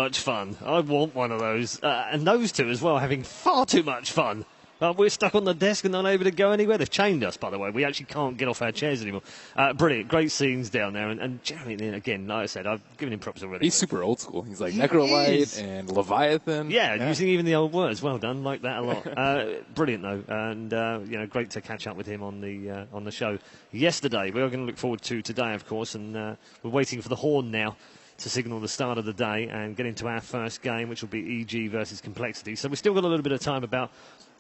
Much fun. I want one of those. And those two as well, having far too much fun. We're stuck on the desk and not able to go anywhere. They've chained us, by the way. We actually can't get off our chairs anymore. Brilliant. Great scenes down there. And Jeremy, again, like I said, I've given him props already. He's super old school. He's like Necrolite and Leviathan. Yeah, using even the old words. Well done. Like that a lot. Brilliant, though. And, great to catch up with him on the show yesterday. We're going to look forward to today, of course. And we're waiting for the horn now to signal the start of the day and get into our first game, which will be EG versus Complexity. So we've still got a little bit of time about...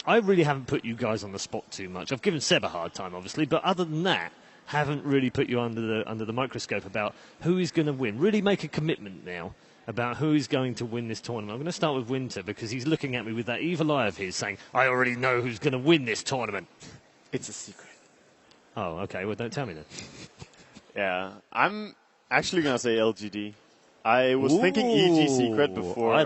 I really haven't put you guys on the spot too much. I've given Seb a hard time, obviously, but other than that, haven't really put you under the microscope about who is going to win. Really make a commitment now about who is going to win this tournament. I'm going to start with Winter because he's looking at me with that evil eye of his saying, I already know who's going to win this tournament. It's a secret. Oh, okay. Well, don't tell me then. Yeah, I'm actually going to say LGD. I was thinking EG Secret before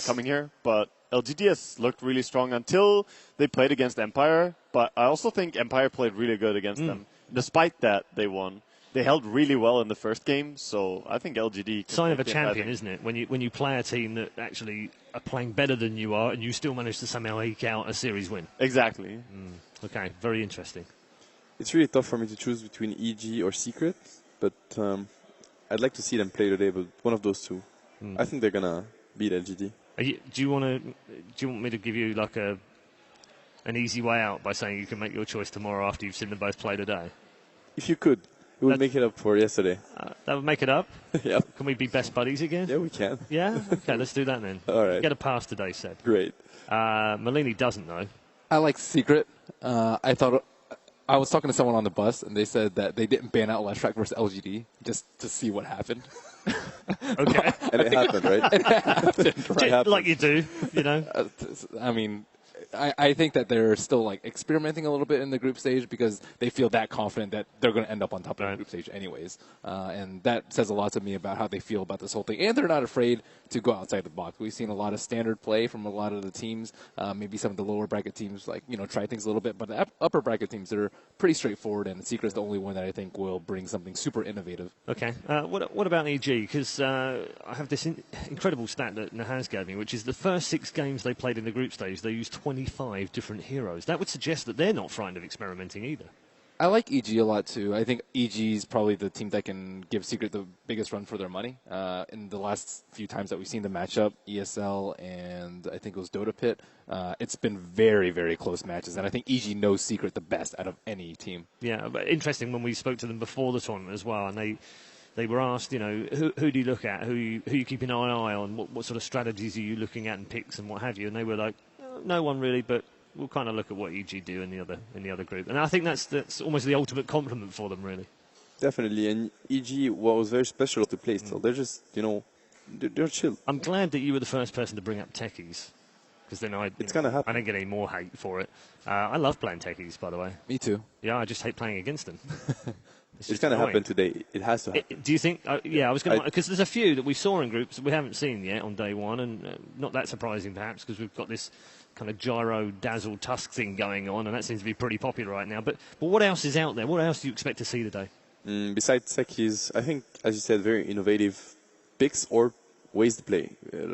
coming here, but LGD has looked really strong until they played against Empire, but I also think Empire played really good against them. Despite that, they won. They held really well in the first game, so I think LGD... Sign of a champion, isn't it? When you play a team that actually are playing better than you are and you still manage to somehow eke out a series win. Exactly. Okay, very interesting. It's really tough for me to choose between EG or Secret, but... I'd like to see them play today, but one of those two. I think they're gonna beat LGD. Do you want me to give you like an easy way out by saying you can make your choice tomorrow after you've seen them both play today? If you could, it would make it up for yesterday. That would make it up? Yeah. Can we be best buddies again? Yeah, we can. Yeah? Okay, let's do that then. All right. Get a pass today, Seb. Great. Malini doesn't know. I like Secret. I was talking to someone on the bus, and they said that they didn't ban out Last Track versus LGD just to see what happened. Okay. And it happened, right? It happened, right? Like you do, you know. I mean, I think that they're still like experimenting a little bit in the group stage because they feel that confident that they're going to end up on top of the group stage anyways. And that says a lot to me about how they feel about this whole thing. And they're not afraid to go outside the box. We've seen a lot of standard play from a lot of the teams. Maybe some of the lower bracket teams try things a little bit. But the upper bracket teams, they're pretty straightforward. And Secret's the only one that I think will bring something super innovative. Okay. What about EG? Because I have this incredible stat that Nahaz gave me, which is the first 6 games they played in the group stage, they used 25 different heroes. That would suggest that they're not frightened of experimenting either. I like EG a lot, too. I think EG is probably the team that can give Secret the biggest run for their money. In the last few times that we've seen them match up, ESL and I think it was Dota Pit, it's been very, very close matches. And I think EG knows Secret the best out of any team. Yeah, but interesting when we spoke to them before the tournament as well, and they were asked, who do you look at, who you keep an eye on, what sort of strategies are you looking at and picks and what have you, and they were like, no one really, but we'll kind of look at what EG do in the other group, and I think that's almost the ultimate compliment for them, really. Definitely, and EG was very special to play. So they're just, they're chill. I'm glad that you were the first person to bring up techies, because then I didn't get any more hate for it. I love playing techies, by the way. Me too. Yeah, I just hate playing against them. It's going to happen today. It has to happen. Do you think? Yeah, I was going to, because there's a few that we saw in groups that we haven't seen yet on day one, and not that surprising perhaps because we've got this kind of gyro dazzle tusk thing going on, and that seems to be pretty popular right now. But what else is out there? What else do you expect to see today? Besides techies, I think, as you said, very innovative picks or ways to play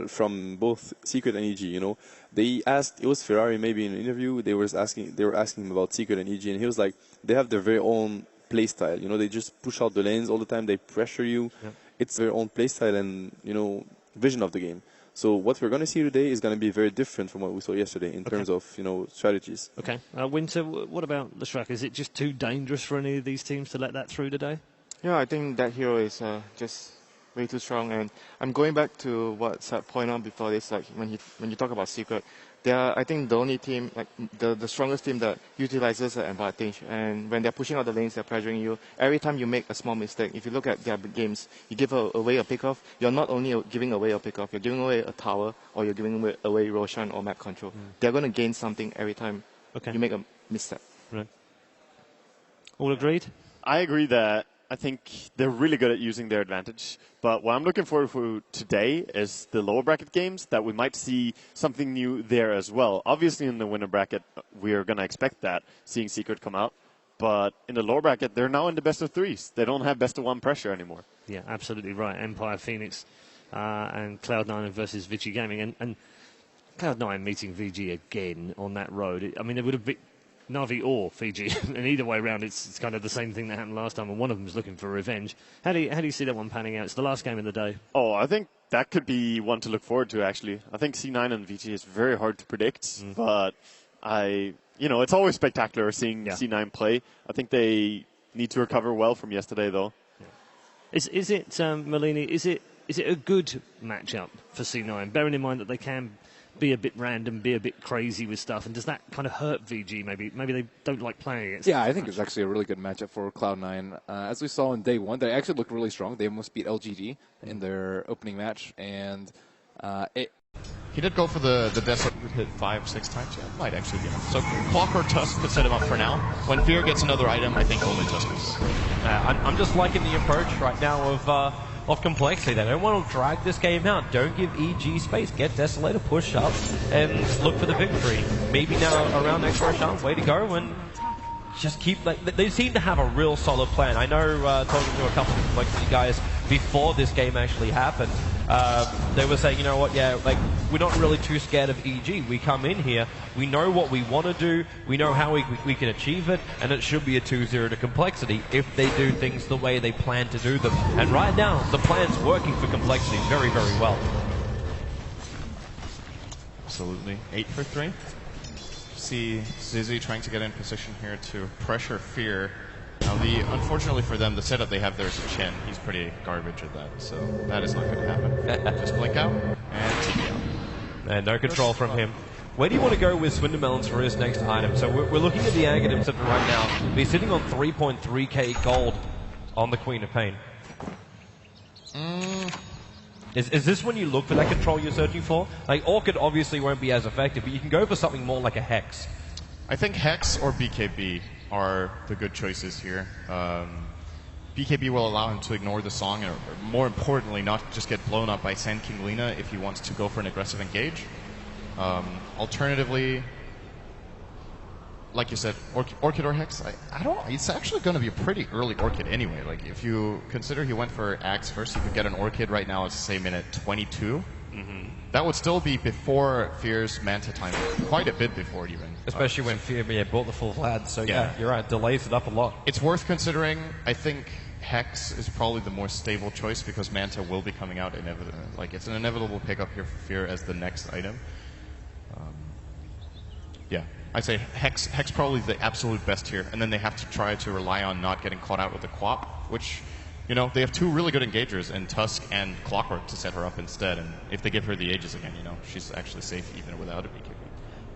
from both Secret and EG. They asked, it was Ferrari maybe in an interview. They were asking him about Secret and EG, and he was like, they have their very own play style. They just push out the lanes all the time. They pressure you. Yeah. It's their own play style and vision of the game. So what we're going to see today is going to be very different from what we saw yesterday in terms of strategies. Okay, Winter, what about the Shrek? Is it just too dangerous for any of these teams to let that through today? Yeah, I think that hero is just way too strong. And I'm going back to what Seth pointed out before this. Like when you talk about Secret, they are, I think, the only team, like the strongest team that utilizes the advantage. And when they're pushing out the lanes, they're pressuring you. Every time you make a small mistake, if you look at their games, you give away a pickoff, you're not only giving away a pickoff, you're giving away a tower, or you're giving away Roshan or map control. They're going to gain something every time you make a misstep. Right. All agreed? I agree that I think they're really good at using their advantage. But what I'm looking forward to today is the lower bracket games, that we might see something new there as well. Obviously, in the winner bracket, we are going to expect that, seeing Secret come out. But in the lower bracket, they're now in the best of threes. They don't have best of one pressure anymore. Yeah, absolutely right. Empire, Phoenix, and Cloud9 versus Vici Gaming. And Cloud9 meeting VG again on that road. I mean, it would have been Navi or Fiji, and either way around, it's kind of the same thing that happened last time, and one of them is looking for revenge. How do you see that one panning out? It's the last game of the day. Oh, I think that could be one to look forward to, actually. I think C9 and VG is very hard to predict, but it's always spectacular seeing C9 play. I think they need to recover well from yesterday, though. Yeah. Is it, Malini, is it a good matchup for C9, bearing in mind that they can be a bit random, be a bit crazy with stuff, and does that kind of hurt VG? Maybe they don't like playing against. Yeah, I think it's actually a really good matchup for Cloud9. As we saw in day one, they actually looked really strong. They almost beat LGD in their opening match, and he did go for the Desolate. Hit 5-6 times. Yeah, might actually be enough. So Clock or Tusk could set him up for now. When Fear gets another item, I think only Tusk is. I'm just liking the approach right now of Complexity. They don't want to drag this game out. Don't give EG space. Get Desolator, push up, and look for the victory. Maybe now around next Roshan, way to go, and just keep... they seem to have a real solid plan. I know talking to a couple of Complexity guys before this game actually happened, they were saying, you know what, we're not really too scared of EG. We come in here, we know what we want to do, we know how we can achieve it, and it should be a 2-0 to Complexity if they do things the way they plan to do them. And right now, the plan's working for Complexity very, very well. Absolutely. 8 for 3. See Zizzy trying to get in position here to pressure Fear. Now, unfortunately for them, the setup they have there is a Chen. He's pretty garbage at that, so that is not going to happen. Just blink out and TP out. And no control from him. Where do you want to go with Swindermelons for his next item? So we're looking at the Aghanim Scepter right now. He's sitting on 3.3k gold on the Queen of Pain. Is this when you look for that control you're searching for? Like, Orchid obviously won't be as effective, but you can go for something more like a Hex. I think Hex or BKB are the good choices here. BKB will allow him to ignore the song, or more importantly, not just get blown up by Sand King Lina if he wants to go for an aggressive engage. Alternatively, like you said, Orchid or Hex, I don't know. It's actually going to be a pretty early Orchid anyway. Like, if you consider he went for Axe first, you could get an Orchid right now, let's say minute 22. That would still be before Fear's Manta time, quite a bit before even. Especially when Fear bought the full Vlad, so yeah, you're right, delays it up a lot. It's worth considering. I think Hex is probably the more stable choice because Manta will be coming out inevitably. Like, it's an inevitable pickup here for Fear as the next item. I'd say Hex probably the absolute best here, and then they have to try to rely on not getting caught out with the Quap, which, they have two really good engagers in Tusk and Clockwork to set her up instead, and if they give her the Aegis again, she's actually safe even without a BKB.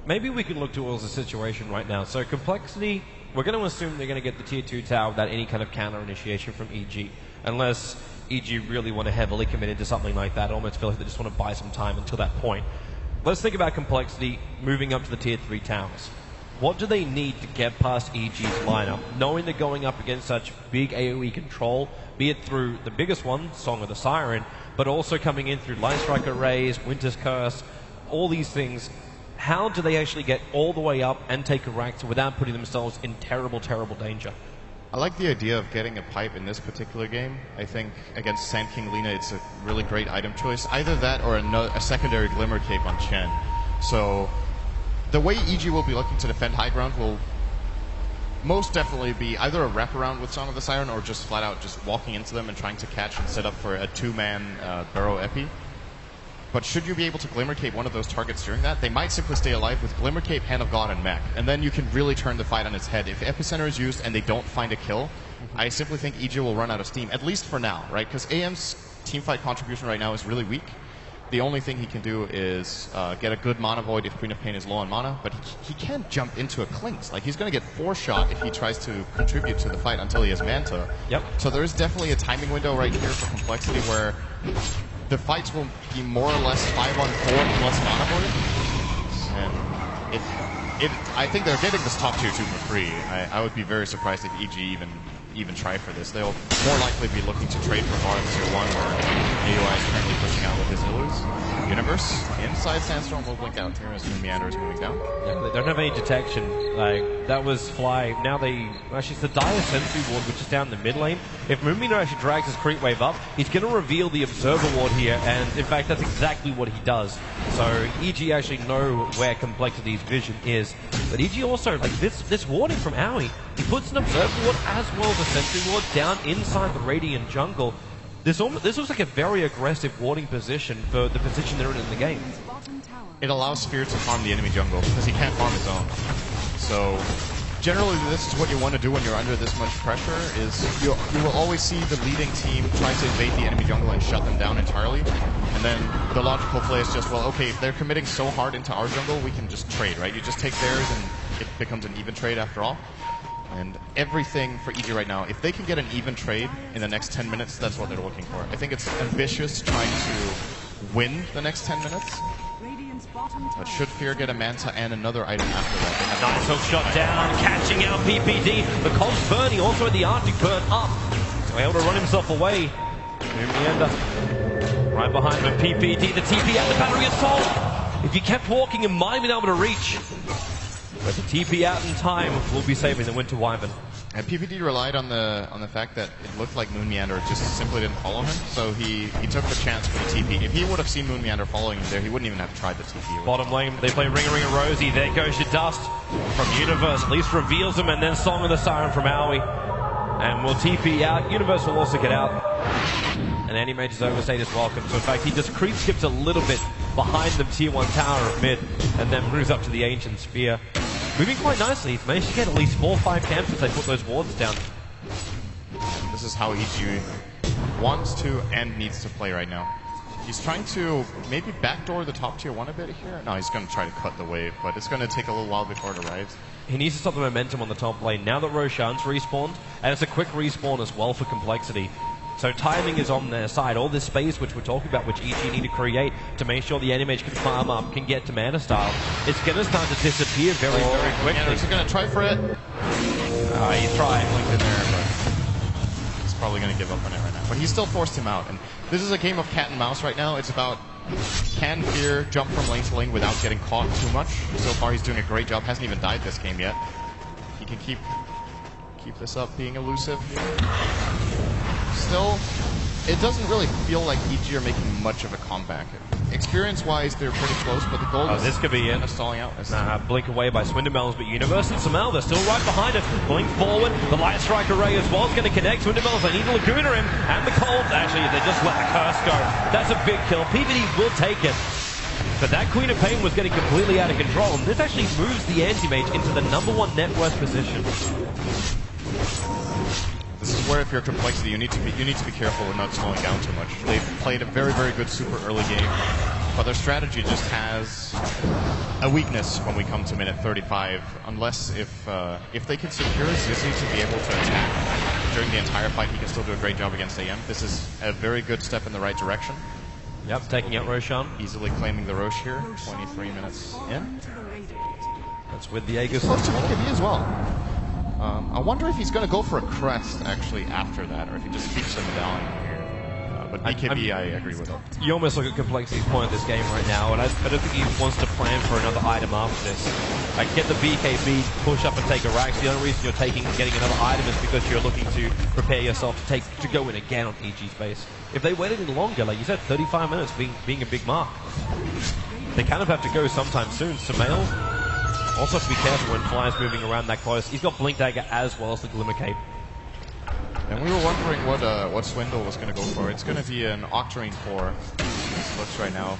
Maybe we can look towards the situation right now. So Complexity, we're going to assume they're going to get the Tier 2 tower without any kind of counter initiation from EG, unless EG really want to heavily commit into something like that. I almost feel like they just want to buy some time until that point. Let's think about Complexity moving up to the Tier 3 towers. What do they need to get past EG's lineup, knowing they're going up against such big AoE control, be it through the biggest one, Song of the Siren, but also coming in through Light Strike Arrays, Winter's Curse, all these things. How do they actually get all the way up and take a Rakta without putting themselves in terrible, terrible danger? I like the idea of getting a pipe in this particular game. I think against Sand King Lina, it's a really great item choice. Either that or a secondary Glimmer Cape on Chen. So the way EG will be looking to defend high ground will most definitely be either a wraparound with Song of the Siren or just flat out just walking into them and trying to catch and set up for a two-man Burrow Epi. But should you be able to Glimmer Cape one of those targets during that, they might simply stay alive with Glimmer Cape, Hand of God, and Mech. And then you can really turn the fight on its head. If Epicenter is used and they don't find a kill, I simply think EG will run out of steam, at least for now, right? Because AM's teamfight contribution right now is really weak. The only thing he can do is get a good Mana Void if Queen of Pain is low on mana, but he can't jump into a Clinks. Like, he's going to get 4-shot if he tries to contribute to the fight until he has Manta. Yep. So there is definitely a timing window right here for Complexity where the fights will be more or less 5-on-4 plus Mana Void. And I think they're getting this top tier 2 for free. I would be very surprised if EG even try for this. They'll more likely be looking to trade for bottom tier 1, where AUI is currently pushing out with his Illus. Universe inside Sandstorm will blink out here as Meander is moving down. Yeah, they don't have any detection. Like, that was Fly. Now actually, it's the Dire Sentry ward, which is down the mid lane. If Moonmeander actually drags his creep wave up, he's going to reveal the Observer ward here, and in fact, that's exactly what he does. So EG actually know where Complexity's vision is. But EG also, like, this warding from I.M.O, he puts an Observer ward as well as a Sentry ward down inside the Radiant jungle. This looks like a very aggressive warding position for the position they're in the game. It allows Sphere to farm the enemy jungle, because he can't farm his own. So, generally this is what you want to do when you're under this much pressure, is you will always see the leading team try to invade the enemy jungle and shut them down entirely. And then the logical play is just, well, okay, if they're committing so hard into our jungle, we can just trade, right? You just take theirs and it becomes an even trade after all. And everything for EG right now, if they can get an even trade in the next 10 minutes, that's what they're looking for. I think it's ambitious trying to win the next 10 minutes. But should Fear get a Manta and another item after that? Nice hook shot down, catching out PPD. The Colt's burning, also at the Arctic burn up. So able to run himself away. Meander right behind him, PPD, the TP out, the battery is full. If he kept walking, he might have been able to reach. But the TP out in time will be saving the Winter Wyvern. And PPD relied on the fact that it looked like Moon Meander just simply didn't follow him, so he took the chance for the TP. If he would have seen Moon Meander following him there, he wouldn't even have tried the TP. Bottom lane, they play Ring a Rosie. There goes your dust from Universe. At least reveals him, and then Song of the Siren from I.M.O. And will TP out. Universe will also get out. And Animage's overstate is welcome. So in fact, he just creep skips a little bit behind the tier 1 tower of mid, and then moves up to the Ancient Sphere. Moving quite nicely. He's managed to get at least 4 or 5 camps as they put those wards down. This is how EG wants to and needs to play right now. He's trying to maybe backdoor the top tier 1 a bit here. No, he's going to try to cut the wave, but it's going to take a little while before it arrives. He needs to stop the momentum on the top lane. Now that Roshan's respawned, and it's a quick respawn as well for Complexity. So timing is on their side. All this space which we're talking about, which EG need to create to make sure the Animage can farm up, can get to Mana Style, it's going to start to disappear very quickly. Yeah, he's going to try for it. He's trying. Linked in there, but he's probably going to give up on it right now. But he still forced him out. And this is a game of cat and mouse right now. It's about, can Fear jump from lane to lane without getting caught too much? So far he's doing a great job. Hasn't even died this game yet. He can keep this up, being elusive here. Still, it doesn't really feel like EG are making much of a comeback. Experience-wise, they're pretty close, but the goal is this could be it. Stalling out. Blink away by Swindelmelons, but Universe and Samal, they're still right behind us. Going forward, the Light Strike Array as well is going to connect. Swindelmelons, they need to Laguna him, and the Cold. Actually, they just let the Curse go. That's a big kill. PVD will take it. But that Queen of Pain was getting completely out of control, and this actually moves the Anti-Mage into the #1 net worth position. This is where, if you're Complexity, you need to be careful with not slowing down too much. They've played a very, very good super early game, but their strategy just has a weakness when we come to minute 35. Unless if they can secure Zizzy to be able to attack during the entire fight, he can still do a great job against AM. This is a very good step in the right direction. Yep, taking out Roshan. Easily claiming the Roche here. 23 minutes in. That's with the Aegis. Close to BKB as well. I wonder if he's going to go for a crest actually after that, or if he just keeps him down here. But BKB, I agree with him. You almost look at Complexity's point of this game right now, and I don't think he wants to plan for another item after this. Like, get the BKB, push up and take a Rax. The only reason you're getting another item is because you're looking to prepare yourself to go in again on EG's base. If they waited any longer, like you said, 35 minutes being a big mark, they kind of have to go sometime soon. Sumail also have to be careful when Fly's moving around that close. He's got Blink Dagger as well as the Glimmer Cape. And we were wondering what Swindle was going to go for. It's going to be an Octarine 4. This looks right now.